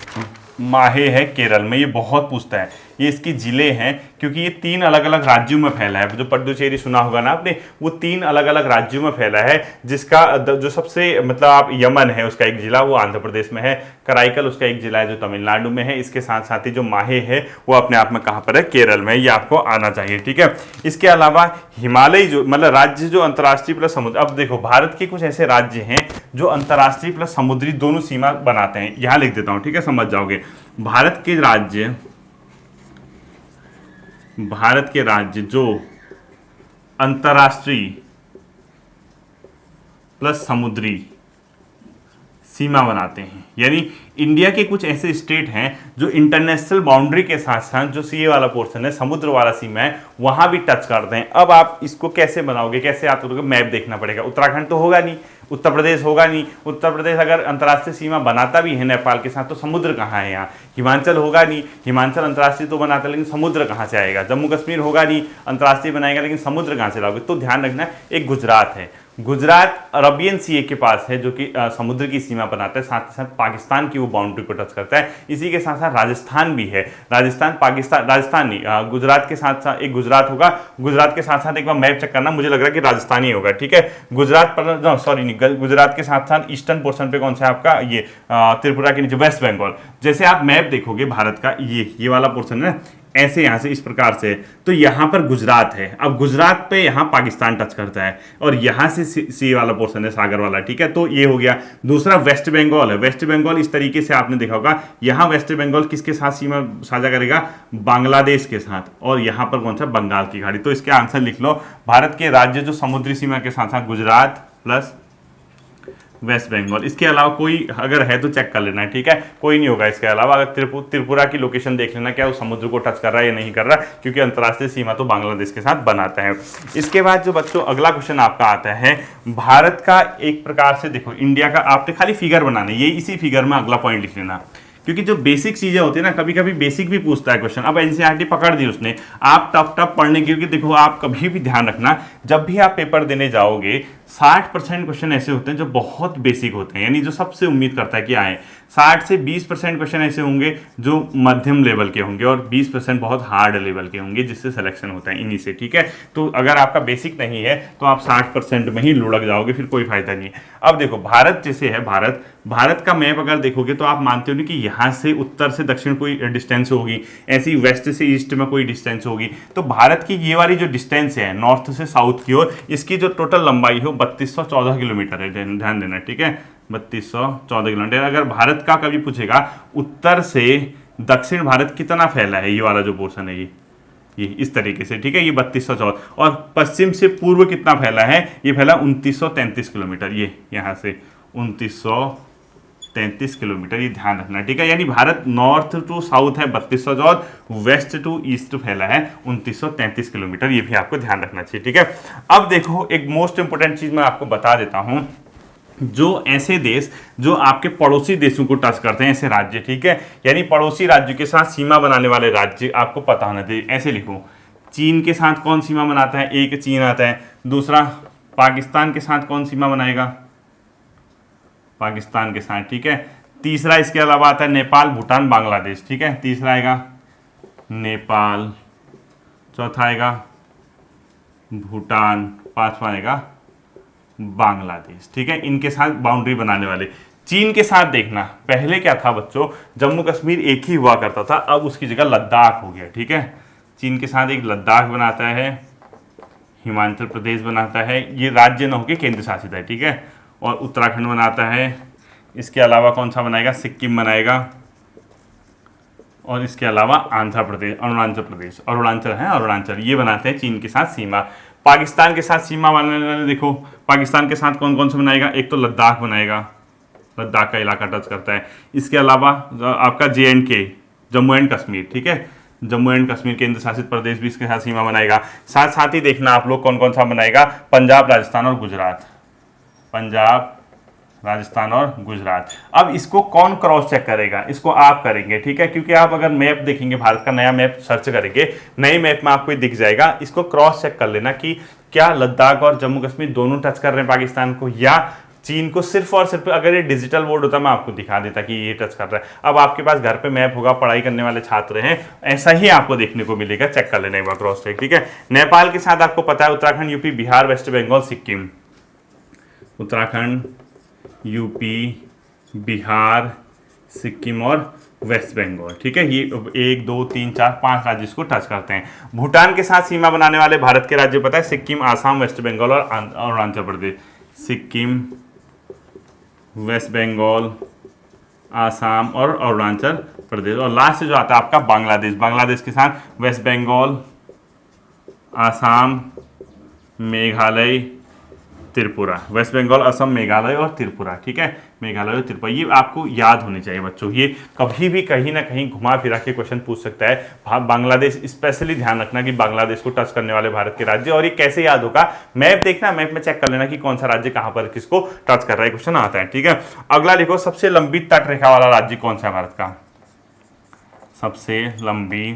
माहे है केरल में। ये बहुत पूछता है, ये इसकी जिले हैं, क्योंकि ये 3 अलग अलग राज्यों में फैला है। जो पद्दुचेरी सुना होगा ना आपने, वो 3 अलग अलग राज्यों में फैला है, जिसका जो सबसे मतलब आप यमन है उसका एक जिला वो आंध्र प्रदेश में है, कराईकल उसका एक जिला है जो तमिलनाडु में है, इसके साथ साथ ही जो माहे है वो अपने आप में कहाँ पर है, केरल में। ये आपको आना चाहिए, ठीक है। इसके अलावा हिमालय जो मतलब राज्य जो अंतर्राष्ट्रीय प्लस समुद्र, अब देखो भारत के कुछ ऐसे राज्य हैं जो अंतर्राष्ट्रीय प्लस समुद्री दोनों सीमा बनाते हैं, यहाँ लिख देता हूँ, ठीक है, समझ जाओगे। भारत के राज्य जो अंतर्राष्ट्रीय प्लस समुद्री सीमा बनाते हैं, यानी इंडिया के कुछ ऐसे स्टेट हैं जो इंटरनेशनल बाउंड्री के साथ साथ जो सी वाला पोर्शन है, समुद्र वाला सीमा है, वहां भी टच करते हैं। अब आप इसको कैसे बनाओगे, कैसे आप करोगे, मैप देखना पड़ेगा। उत्तराखंड तो होगा नहीं, उत्तर प्रदेश होगा नहीं, उत्तर प्रदेश अगर अंतर्राष्ट्रीय सीमा बनाता भी है नेपाल के साथ तो समुद्र कहाँ है यहाँ, हिमाचल होगा नहीं, हिमाचल अंतर्राष्ट्रीय तो बनाता है लेकिन समुद्र कहाँ से आएगा, जम्मू कश्मीर होगा नहीं, अंतर्राष्ट्रीय बनाएगा लेकिन समुद्र कहाँ से लाओगे। तो ध्यान रखना, एक गुजरात है, गुजरात अरबियन सी के पास है जो कि समुद्र की सीमा बनाता है, साथ ही साथ पाकिस्तान की वो बाउंड्री को टच करता है। इसी के साथ साथ राजस्थान भी है, राजस्थान पाकिस्तान, राजस्थान नहीं, गुजरात के साथ साथ एक गुजरात होगा, गुजरात के साथ साथ एक बार मैप चेक करना, मुझे लग रहा है कि राजस्थान ही होगा, ठीक है। गुजरात पर सॉरी नहीं, गुजरात के साथ साथ ईस्टर्न पोर्शन पे कौन सा है आपका, ये त्रिपुरा के नीचे वेस्ट बंगाल। जैसे आप मैप देखोगे भारत का, ये वाला पोर्शन है ना, ऐसे यहाँ से इस प्रकार से, तो यहाँ पर गुजरात है। अब गुजरात पे यहाँ पाकिस्तान टच करता है और यहाँ से सी वाला पोर्शन है, सागर वाला, ठीक है। तो ये हो गया। दूसरा वेस्ट बंगाल है। वेस्ट बंगाल इस तरीके से आपने देखा होगा, यहाँ वेस्ट बंगाल किसके साथ सीमा साझा करेगा, बांग्लादेश के साथ, और यहाँ पर कौन सा, बंगाल की खाड़ी। तो इसके आंसर लिख लो, भारत के राज्य जो समुद्री सीमा के साथ साथ गुजरात प्लस वेस्ट बंगाल। इसके अलावा कोई अगर है तो चेक कर लेना है, ठीक है, कोई नहीं होगा इसके अलावा। अगर त्रिपुरा की लोकेशन देख लेना, क्या वो समुद्र को टच कर रहा है या नहीं कर रहा, क्योंकि अंतर्राष्ट्रीय सीमा तो बांग्लादेश के साथ बनाता है। इसके बाद जो बच्चों अगला क्वेश्चन आपका आता है, भारत का एक प्रकार से देखो, इंडिया का आपने खाली फिगर बनाना है, ये इसी फिगर में अगला पॉइंट लिख लेना, क्योंकि जो बेसिक चीजें होती है ना, कभी कभी बेसिक भी पूछता है क्वेश्चन। अब एनसीईआरटी पकड़ दी उसने, आप टफ टफ पढ़ने, क्योंकि देखो आप कभी भी ध्यान रखना, जब भी आप पेपर देने जाओगे 60% क्वेश्चन ऐसे होते हैं जो बहुत बेसिक होते हैं, यानी जो सबसे उम्मीद करता है कि आए। 60 से 20% क्वेश्चन ऐसे होंगे जो मध्यम लेवल के होंगे और 20% बहुत हार्ड लेवल के होंगे, जिससे सिलेक्शन होता है इन्हीं से, ठीक है। तो अगर आपका बेसिक नहीं है तो आप 60% में ही लुढ़क जाओगे, फिर कोई फायदा नहीं है। अब देखो भारत जैसे है, भारत का मैप अगर देखोगे तो आप मानते हो कि यहाँ से उत्तर से दक्षिण कोई डिस्टेंस होगी, ऐसी वेस्ट से ईस्ट में कोई डिस्टेंस होगी। तो भारत की ये वाली जो डिस्टेंस है नॉर्थ से साउथ की ओर, इसकी जो टोटल लंबाई हो 3214 किलोमीटर है, ध्यान देना, ठीक है, 3214 किलोमीटर। अगर भारत का कभी पूछेगा उत्तर से दक्षिण भारत कितना फैला है, ये वाला जो पोर्शन है ये इस तरीके से, ठीक है, ये 3214, और पश्चिम से पूर्व कितना फैला है, ये फैला 2933 किलोमीटर, ये यहाँ से 2933 किलोमीटर, ये ध्यान रखना, ठीक है। यानी भारत नॉर्थ टू साउथ है 3214, वेस्ट टू ईस्ट फैला है 2933 किलोमीटर, ये भी आपको ध्यान रखना चाहिए, ठीक है। अब देखो एक मोस्ट इंपोर्टेंट चीज मैं आपको बता देता हूं, जो ऐसे देश जो आपके पड़ोसी देशों को टच करते हैं, ऐसे राज्य, ठीक है, यानी पड़ोसी राज्यों के साथ सीमा बनाने वाले राज्य आपको पता होना चाहिए। ऐसे लिखो, चीन के साथ कौन सीमा बनाता है, एक चीन आता है। दूसरा पाकिस्तान के साथ कौन सीमा बनाएगा, पाकिस्तान के साथ, ठीक है। तीसरा इसके अलावा आता है नेपाल, भूटान, बांग्लादेश, ठीक है, तीसरा आएगा नेपाल, चौथा आएगा भूटान, पांचवा आएगा बांग्लादेश, ठीक है। इनके साथ बाउंड्री बनाने वाले। चीन के साथ देखना, पहले क्या था बच्चों, जम्मू कश्मीर एक ही हुआ करता था, अब उसकी जगह लद्दाख हो गया, ठीक है। चीन के साथ एक लद्दाख बनाता है, हिमाचल प्रदेश बनाता है, ये राज्य न होकर केंद्र शासित है, ठीक है, और उत्तराखंड बनाता है। इसके अलावा कौन सा बनाएगा, सिक्किम बनाएगा, और इसके अलावा आंध्र प्रदेश, अरुणाचल है, अरुणाचल, ये बनाते हैं चीन के साथ सीमा। पाकिस्तान के साथ सीमा बनाने वाले देखो, पाकिस्तान के साथ कौन कौन से बनाएगा, एक तो लद्दाख बनाएगा, लद्दाख का इलाका टच करता है। इसके अलावा आपका JNK, जम्मू एंड कश्मीर, ठीक है, जम्मू एंड कश्मीर केंद्र शासित प्रदेश भी इसके साथ सीमा बनाएगा। साथ साथ ही देखना आप लोग कौन कौन सा बनाएगा, पंजाब, राजस्थान और गुजरात, पंजाब, राजस्थान और गुजरात। अब इसको कौन क्रॉस चेक करेगा, इसको आप करेंगे, ठीक है, क्योंकि आप अगर मैप देखेंगे, भारत का नया मैप सर्च करेंगे, नए मैप में आपको दिख जाएगा, इसको क्रॉस चेक कर लेना कि क्या लद्दाख और जम्मू कश्मीर दोनों टच कर रहे हैं पाकिस्तान को या चीन को। सिर्फ और सिर्फ अगर ये डिजिटल बोर्ड होता मैं आपको दिखा देता कि ये टच कर रहा है। अब आपके पास घर पे मैप होगा, पढ़ाई करने वाले छात्र हैं, ऐसा ही आपको देखने को मिलेगा, चेक कर लेना एक बार क्रॉस चेक, ठीक है। नेपाल के साथ आपको पता है Uttarakhand, UP, Bihar, West Bengal, Sikkim, Uttarakhand, UP, Bihar, Sikkim और वेस्ट बंगाल, ठीक है। ये 1 2 3 4 5 राज्य इसको टच करते हैं। भूटान के साथ सीमा बनाने वाले भारत के राज्य पता है, सिक्किम, आसाम, वेस्ट बंगाल और अरुणाचल प्रदेश। सिक्किम, वेस्ट बंगाल, आसाम और अरुणाचल प्रदेश, और लास्ट जो आता है आपका बांग्लादेश। बांग्लादेश के साथ वेस्ट बंगाल, आसाम, मेघालय, त्रिपुरा, वेस्ट बंगाल, असम, मेघालय और त्रिपुरा, ठीक है, मेघालय और त्रिपुरा। ये आपको याद होनी चाहिए बच्चों, ये कभी भी कहीं ना कहीं घुमा फिरा के क्वेश्चन पूछ सकता है। बांग्लादेश स्पेशली ध्यान रखना कि बांग्लादेश को टच करने वाले भारत के राज्य, और ये कैसे याद होगा, मैप देखना, मैप में चेक कर लेना कि कौन सा राज्य कहां पर किसको टच कर रहा है, क्वेश्चन आता है, ठीक है। अगला लिखो, सबसे लंबी तट रेखा वाला राज्य कौन सा है भारत का, सबसे लंबी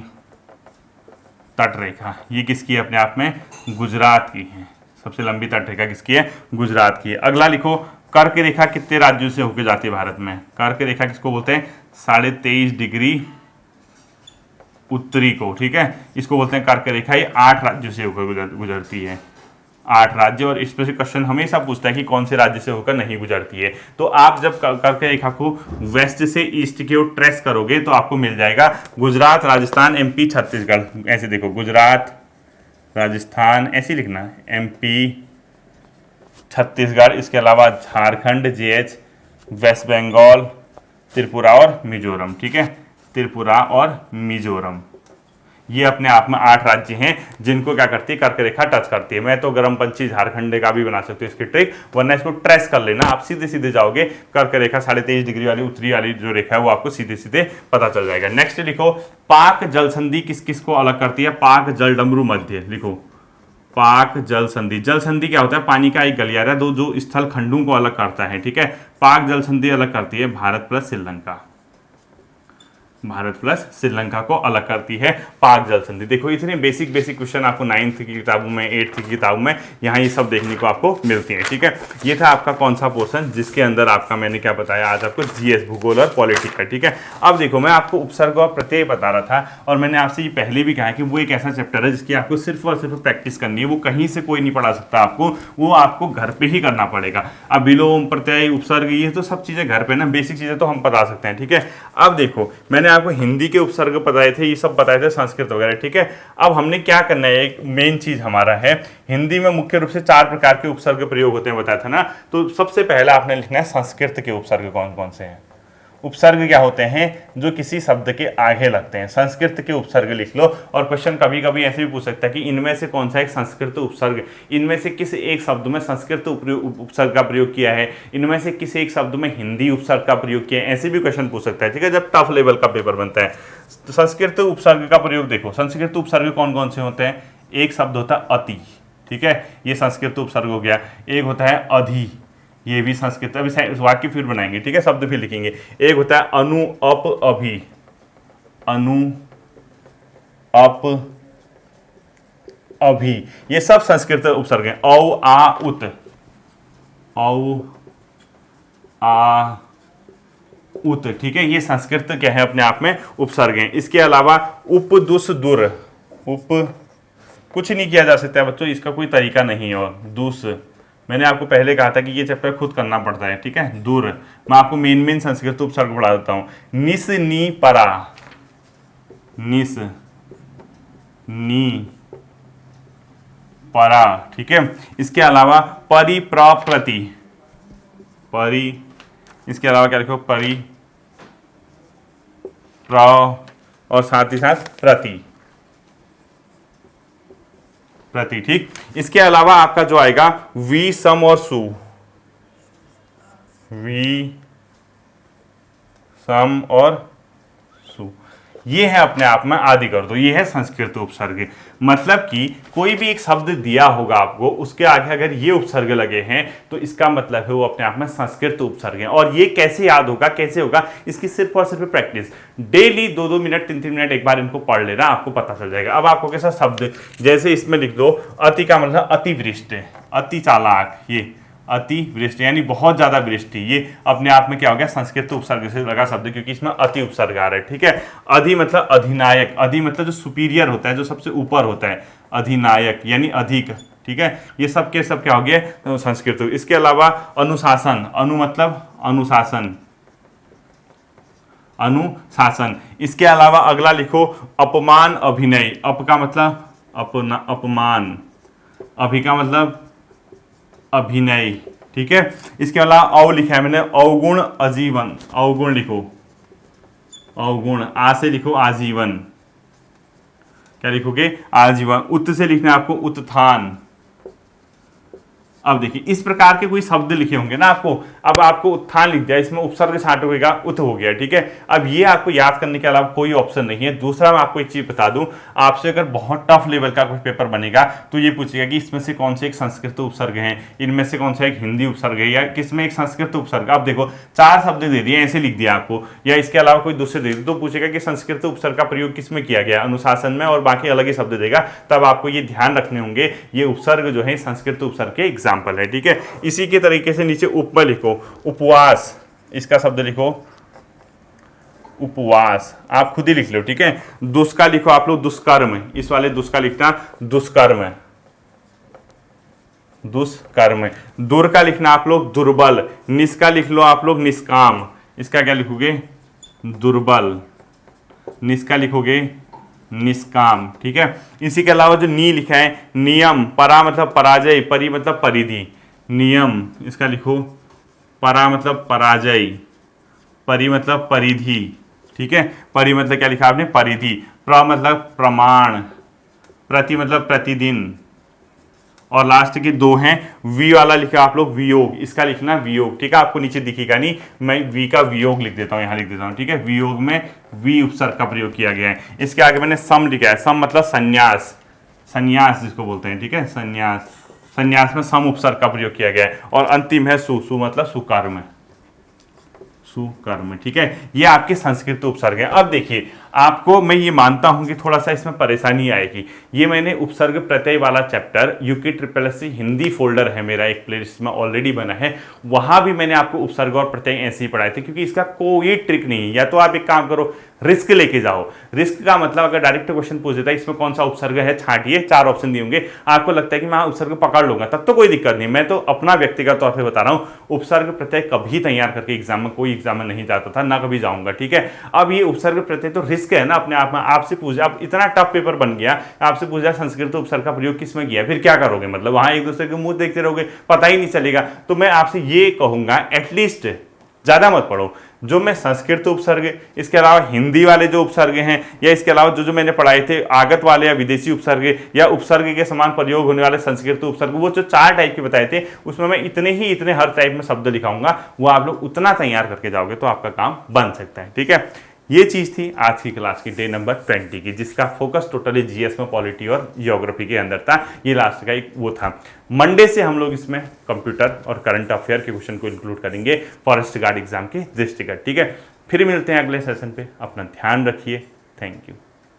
तट रेखा, ये किसकी है, अपने आप में गुजरात की है। सबसे लंबी तट रेखा किसकी है, गुजरात की है। अगला लिखो, कर्क रेखा कितने राज्यों से होकर जाती है भारत में, कर्क रेखा किसको बोलते हैं, 23.5 डिग्री उत्तरी को, ठीक है, इसको बोलते हैं कर्क रेखा। ये 8 राज्यों से होकर गुजरती है, 8 राज्य, और इसमें से क्वेश्चन हमेशा पूछता है कि कौन से राज्य से होकर नहीं गुजरती है। तो आप जब कर्क रेखा को वेस्ट से ईस्ट की ओर ट्रेस करोगे तो आपको मिल जाएगा गुजरात, राजस्थान, एमपी, छत्तीसगढ़। ऐसे देखो, गुजरात, राजस्थान ऐसे लिखना है, एमपी, छत्तीसगढ़, इसके अलावा झारखंड, जेएच, वेस्ट बंगाल, त्रिपुरा और मिजोरम। ठीक है, त्रिपुरा और मिजोरम, ये अपने आप में 8 राज्य हैं जिनको क्या करती है, कर्क रेखा टच करती है। मैं तो गर्म पंछी झारखंड का भी बना सकती हूँ इसकी ट्रिक, वरना इसको ट्रेस कर लेना, आप सीधे सीधे जाओगे, कर्क रेखा 23.5 डिग्री वाली उत्तरी वाली जो रेखा है वो आपको सीधे सीधे पता चल जाएगा। नेक्स्ट लिखो, पाक जल संधि किस किस को अलग करती है? पाक जल डमरू मध्य, लिखो पाक जल संधि। जल संधि क्या होता है? पानी का एक गलियारा दो जो स्थल खंडों को अलग करता है। ठीक है, पाक जल संधि अलग करती है भारत प्लस श्रीलंका, भारत प्लस श्रीलंका को अलग करती है पाक जल संधि। देखो इतने बेसिक बेसिक क्वेश्चन आपको 9th की किताबों में, 8th की किताबों में यहाँ ये सब देखने को आपको मिलती हैं। ठीक है, ये था आपका कौन सा पोर्शन जिसके अंदर आपका मैंने क्या बताया आज आपको, जीएस भूगोल और पॉलिटिक्स का। ठीक है, अब देखो मैं आपको उपसर्ग और प्रत्यय बता रहा था, और मैंने आपसे ये पहले भी कहा कि वो एक ऐसा चैप्टर है जिसकी आपको सिर्फ और सिर्फ प्रैक्टिस करनी है, वो कहीं से कोई नहीं पढ़ा सकता आपको, वो आपको घर पर ही करना पड़ेगा। अब विलोम, प्रत्यय, उपसर्ग, ये तो सब चीज़ें घर पर ना, बेसिक चीज़ें तो हम बता सकते हैं। ठीक है, अब देखो मैंने आपको हिंदी के उपसर्ग बताए थे, ये सब बताए थे, संस्कृत वगैरह। ठीक है, अब हमने क्या करना है, एक मेन चीज हमारा है, हिंदी में मुख्य रूप से 4 प्रकार के उपसर्ग प्रयोग होते हैं बताया था ना। तो सबसे पहला आपने लिखना है संस्कृत के उपसर्ग कौन कौन से हैं। उपसर्ग क्या होते हैं? जो किसी शब्द के आगे लगते हैं। संस्कृत के उपसर्ग लिख लो, और क्वेश्चन कभी कभी ऐसे भी पूछ सकता है कि इनमें से कौन सा एक संस्कृत उपसर्ग, इनमें से किस एक शब्द में संस्कृत उपसर्ग का प्रयोग किया है, इनमें से किस एक शब्द में हिंदी उपसर्ग का प्रयोग किया है, ऐसे भी क्वेश्चन पूछ सकता है। ठीक है, जब टफ लेवल का पेपर बनता है। तो संस्कृत उपसर्ग का प्रयोग देखो, संस्कृत उपसर्ग कौन कौन से होते हैं? एक शब्द होता है अति, ठीक है, ये संस्कृत उपसर्ग हो गया। एक होता है अधि, ये भी संस्कृत, अभी वाक्य फिर बनाएंगे। ठीक है, शब्द फिर लिखेंगे। एक होता है अनु, अप, अभि, अनु, अप, अभि, ये सब संस्कृत उपसर्ग हैं। औ, आ, उत, औ, आ, उत। ठीक है, ये संस्कृत क्या है अपने आप में उपसर्ग हैं। इसके अलावा उप, दुस, दुर, उप कुछ नहीं किया जा सकता है बच्चों, इसका कोई तरीका नहीं है। दुस, मैंने आपको पहले कहा था कि ये चैप्टर खुद करना पड़ता है। ठीक है, दूर, मैं आपको मेन संस्कृत उपसर्ग पढ़ा देता हूं। निस, नी, परा, निस, नी, परा। ठीक है, इसके अलावा परि, प्र, प्रति, परि, इसके अलावा क्या लिखो, परि, प्र, और साथ ही साथ प्रति, प्रति। ठीक, इसके अलावा आपका जो आएगा वी, सम और सु, वी, सम और सु, ये है अपने आप में आदि कर दो, ये है संस्कृत उपसर्ग। मतलब कि कोई भी एक शब्द दिया होगा आपको, उसके आगे अगर ये उपसर्ग लगे हैं तो इसका मतलब है वो अपने आप में संस्कृत उपसर्ग है। और ये कैसे याद होगा, कैसे होगा, इसकी सिर्फ और सिर्फ प्रैक्टिस, डेली 2-2 मिनट 3-3 मिनट एक बार इनको पढ़ लेना, आपको पता चल जाएगा। अब आपको कैसा शब्द, जैसे इसमें लिख दो अति का मतलब अतिवृष्टि, अति चालाक, ये अतिवृष्टि यानी बहुत ज्यादा वृष्टि, ये अपने आप में क्या हो गया, संस्कृत उपसर्ग से लगा शब्द, क्योंकि इसमें अति उपसर्ग आ रहा है। ठीक है, अधि मतलब अधिनायक, अधि मतलब जो सुपीरियर होता है, जो सबसे ऊपर होता है, अधिनायक यानी अधिक। ठीक है, ये सब के सब क्या हो गया, तो संस्कृत। इसके अलावा अनुशासन, अनु मतलब अनुशासन, अनुशासन। इसके अलावा अगला लिखो अपमान, अभिनय, अप का मतलब अपमान, अभि का मतलब अभिनय। ठीक है, इसके अलावा अव लिखा है मैंने, अवगुण, अजीवन, अवगुण लिखो, अवगुण, आ से लिखो आजीवन, क्या लिखोगे, आजीवन। उत से लिखना है आपको उत्थान। अब देखिए इस प्रकार के कोई शब्द लिखे होंगे ना आपको, अब आपको उत्थान लिख दिया, इसमें उपसर्ग साथ होगा, उत हो गया। ठीक है, अब ये आपको याद करने के अलावा कोई ऑप्शन नहीं है। दूसरा मैं आपको एक चीज बता दूं, आपसे अगर बहुत टफ लेवल का कोई पेपर बनेगा तो ये पूछेगा कि इसमें से कौन से एक संस्कृत उपसर्ग है, इनमें से कौन सा एक हिंदी उपसर्ग है, या किसमें एक संस्कृत उपसर्ग। अब देखो 4 शब्द दे दिए, ऐसे लिख दिया आपको, या इसके अलावा कोई दूसरे दे दिए, तो पूछेगा कि संस्कृत उपसर्ग का प्रयोग किसमें किया गया, अनुशासन में, और बाकी अलग ही शब्द देगा। तब आपको ये ध्यान रखने होंगे, ये उपसर्ग जो है संस्कृत उपसर्ग के एग्जाम्पल है। ठीक है, इसी के तरीके से नीचे उप में लिखो उपवास, इसका शब्द लिखो उपवास, आप खुद ही लिख लो। ठीक है, दुष्का लिखो आप लोग दुष्कर्म, इस वाले दुष्का लिखना दुष्कर्म, दुष्कर्म। दुर का लिखना आप लोग दुर्बल, निस का लिख लो आप लोग निष्काम। इसका क्या लिखोगे? दुर्बल। निस का लिखोगे निष्काम। ठीक है। इसी के अलावा जो नी लिखा है नियम, परा मतलब पराजय, परि मतलब परिधि। नियम, इसका लिखो परा मतलब पराजय, परि मतलब परिधि। ठीक है। परि मतलब क्या लिखा आपने? परिधि। प्र मतलब प्रमाण, प्रति मतलब प्रतिदिन, और लास्ट के दो हैं वी वाला लिखा आप लोग वियोग, इसका लिखना वियोग। ठीक है। आपको नीचे दिखेगा नहीं, मैं वी का वियोग लिख देता हूं, यहां लिख देता हूं। ठीक है। वियोग में वी उपसर्ग का प्रयोग किया गया है। इसके आगे मैंने सम लिखा है, सम मतलब संन्यास, संन्यास जिसको बोलते हैं। ठीक है। संन्यास, संन्यास में सम उपसर्ग का प्रयोग किया गया है। और अंतिम है सु, सु मतलब सुकर्म, सुकर्म। ठीक है। ये आपके संस्कृत उपसर्ग है। अब देखिए, आपको मैं ये मानता हूं कि थोड़ा सा इसमें परेशानी आएगी। ये मैंने उपसर्ग प्रत्यय वाला chapter UK triple Hindi folder है मेरा, एक प्लेलिस्ट में ऑलरेडी बना है, वहां भी मैंने आपको उपसर्ग और प्रत्यय ऐसे ही पढ़ाए थे, क्योंकि इसका कोई ट्रिक नहीं है। या तो आप एक काम करो, रिस्क लेके जाओ। रिस्क का मतलब अगर डायरेक्ट क्वेश्चन पूछ देता है इसमें कौन सा उपसर्ग है, छांटिए, 4 ऑप्शन दिए होंगे, आपको लगता है कि मैं उपसर्ग पकड़ लूंगा, तब तो कोई दिक्कत नहीं। मैं तो अपना व्यक्तिगत तौर पे बता रहा हूं, उपसर्ग प्रत्यय कभी तैयार करके एग्जाम में, कोई एग्जाम में नहीं जाता था, ना कभी जाऊंगा। ठीक है। अब ये उपसर्ग प्रत्यय तो रिस्क है ना अपने आप में। आपसे पूछा, अब इतना टफ पेपर बन गया, आपसे पूछा संस्कृत उपसर्ग का प्रयोग किसमें किया, फिर क्या करोगे? मतलब वहां एक दूसरे के मुंह देखते रहोगे, पता ही नहीं चलेगा। तो मैं आपसे ये कहूंगा, एटलीस्ट ज्यादा मत पढ़ो। जो मैं संस्कृत उपसर्ग, इसके अलावा हिंदी वाले जो उपसर्ग हैं, या इसके अलावा जो जो मैंने पढ़ाए थे आगत वाले या विदेशी उपसर्ग, या उपसर्ग के समान प्रयोग होने वाले संस्कृत उपसर्ग, वो जो 4 टाइप के बताए थे, उसमें मैं इतने हर टाइप में शब्द लिखाऊंगा। वो आप लोग उतना तैयार करके जाओगे तो आपका काम बन सकता है। ठीक है। ये चीज़ थी आज की क्लास की डे नंबर 20 की, जिसका फोकस टोटली जीएस में पॉलिटी और जियोग्राफी के अंदर था। ये लास्ट का एक वो था। मंडे से हम लोग इसमें कंप्यूटर और करंट अफेयर के क्वेश्चन को इंक्लूड करेंगे फॉरेस्ट गार्ड एग्जाम के दृष्टिगत। ठीक है। फिर मिलते हैं अगले सेशन पे। अपना ध्यान रखिए। Thank you.